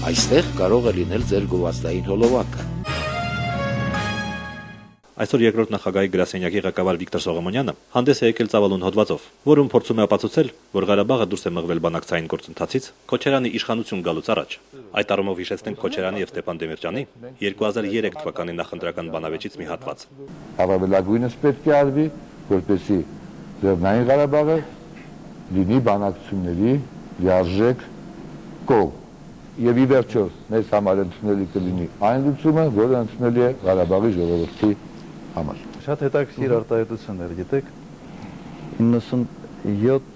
Այստեղ կարող է լինել ձեր գովազդային հոլովակը։ Այսօր երկրորդ նախագահի գրասենյակի ղեկավար Վիկտոր Սողոմոնյանը հանդես է եկել ծավալուն հոդվածով, որում փորձում է ապացուցել, որ Ղարաբաղը դուրս է մղվել բանակցային գործընթացից Քոչարյանի իշխանություն գալուց առաջ։ Այդ առումով հիշեցնենք Քոչարյանի եւ Ստեփան Դեմիրճյանի 2003 թվականի նախընտրական բանավեճից մի հատված։ Առավելագույնս պետք է արվի, որպեսզի Լեռնային Ղարաբաղը լինի բանակցությունների լիարժեք կողմ։ Եվ ի վերջո մեզ համար ընդունելի կլինի այն լուծումը, որը ընդունելի է Ղարաբաղի ժողովրդի համար։ Շատ հետաքրքիր արտահայտություններ, գիտեք, 97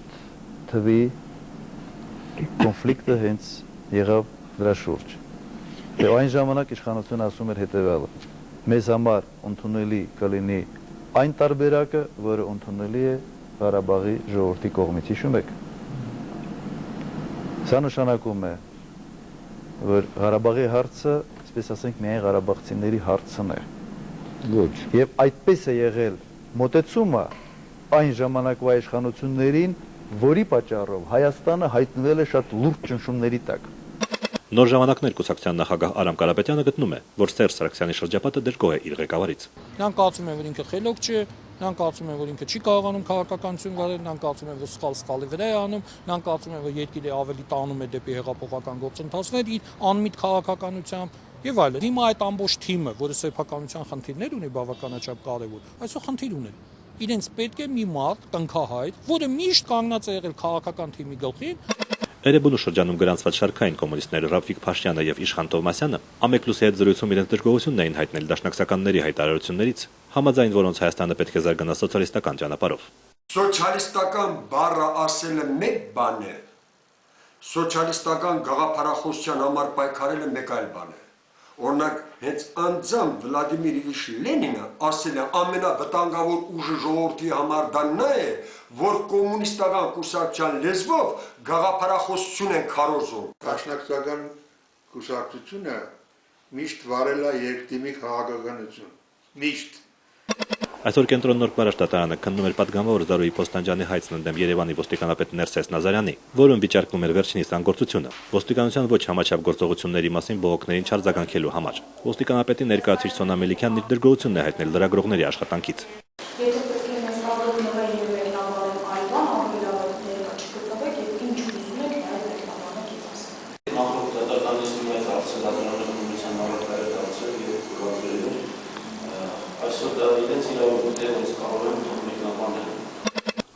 թվի կոնֆլիկտը հենց եղավ դրա շուրջ։ Եվ այն ժամանակ իշխանությունը ասում էր հետևյալը. մեզ համար ընդունելի կլինի այն տարբերակը, որը ընդունելի է Ղարաբաղի ժողովրդի կողմից, հիշում եք։ Սա նշանակում է, որ Ղարաբաղի հարցը, այսպես ասենք, միայն ղարաբաղցիների հարցն է։ Ոչ։ Եվ այդպես է եղել մոտեցումը այն ժամանակվա իշխանություններին, որի պատճառով Հայաստանը հայտնվել է շատ լուրջ ճնշումների տակ։ Նոր ժամանակներ կուսակցության նախագահ Արամ Կարապետյանը գտնում է, որ Սերժ Սարգսյանի շրջապատը դժգոհ է իր ղեկավարից։ Նրանք կարծում են, որ ինքը խելոք չէ, նրանք կարծում են, որ ինքը չի կարողանում քաղաքականություն գարել, նրանք կարծում են, որ սխալի վրա է անում, նրանք կարծում են, որ երկիրը ավելի տանում է դեպի հեղափոխական գործընթացներ իր անմիտ քաղաքականությամբ եւ այլն։ Հիմա այդ ամբողջ թիմը, որը սեփականության խնդիրներ ունի բավականաչափ կարեւոր, այսօր խնդիր ունեն։ Իրենց պետք է մի մարդ, տնքահայր, որը միշտ կանգնած է եղել քաղաքական թիմի գլխին։ Էրեբունու շրջանում գրանցված շարքային կոմունիստները Ռաֆիկ Փաշյանը եւ Իշխան Թովմասյանը Ամեկ+-ի հետ զրույցում իրենց դժգոհությունն էին հայտնել դաշնակցականների հայտարարություններից, համաձայն որոնց Հայաստանը պետք է զարգանա սոցիալիստական ճանապարհով։ Սոցիալիստական բառը ասելը մեկ բան է, սոցիալիստական գաղափարախոսության համար պայքարելը մեկ այլ բան է։ Օրինակ, հենց անձամբ Վլադիմիր Իլիչ Լենինը ասել է ամենավտանգավոր ուժը ժողովրդի համար դա նա է, որ կոմունիստական կուսակցության լեզվով գաղափարախոսություն են քարոզում։ Դաշնակցական կուսակցությունը միշտ վարել է երկտիմի քաղաքականություն։ Միշտ։ Այսօր կենտրոն Նոր Պարաշտատարանը քննում էր պատգամավոր Զարուհի Փոստանջյանի հայցն ընդդեմ Երևանի ոստիկանապետ Ներսես Նազարյանի, որում վիճարկվում էր վերջինիս անգործությունը, ոստիկանության ոչ համաչափ գործողությունների մասին բողոքներին չարձագանքելու համար։ Ոստիկանապետի ներկայացուցիչ Սոնա Մելիքյանն իր դժգոհությունն է հայտնել լրագրողների աշխատանքից։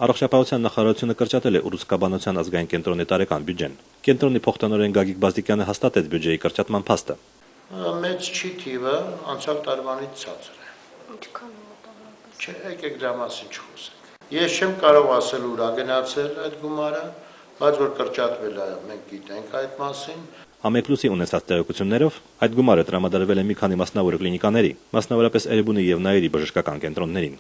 Առողջապահության նախարարությունը կրճատել է Ուռուցքաբանության ազգային կենտրոնի տարեկան բյուջեն։ Կենտրոնի փոխտնօրեն Գագիկ Բազդիկյանը հաստատեց բյուջեի կրճատման փաստը։ Մեծ չի թիվը, անցյալ տարվանից ցածր է։ Ինչքան մոտավորապես։ Չէ, եկեք դրա մասին չխոսենք։ Ես չեմ կարող ասել ուր է գնացել այդ գումարը, բայց որ կրճատվել է, մենք գիտենք այդ մասին։ Ամեկ+-ի ունեցած տեղեկություններով այդ գումարը տրամադրվել է մի քանի մասնավոր կլինիկաների, մասնավորապես Էրեբունի եւ Նայիրի բժշկական կենտրոններին։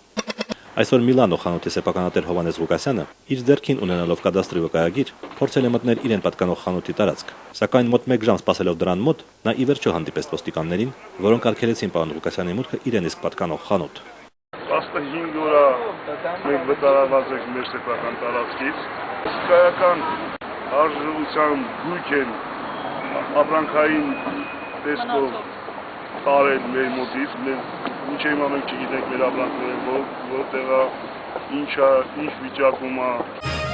Այսօր Միլանո խանութի սեփականատեր Հովհաննես Ղուկասյանը իր ձեռքին ունենալով կադաստրի վկայագիր փորձել է մտնել իրեն պատկանող խանութի տարածք, սակայն մոտ 1 ժամ սպասելով դրան մոտ նա ի վերջո հանդիպեց ոստիկաններին, որոնք արգելեցին պարոն Ղուկասյանի մուտքը իրեն իսկ պատկանող խանութ։ 15 օր մենք վտարված ենք մեր սեփական տարածքից, հսկայական արժողության գույք են ապրանքային տեսքով տարել մեր մոտից, ինչ հիմա մենք չգիտենք մեր ապրանքները որտեղ է, ինչ վիճակում է։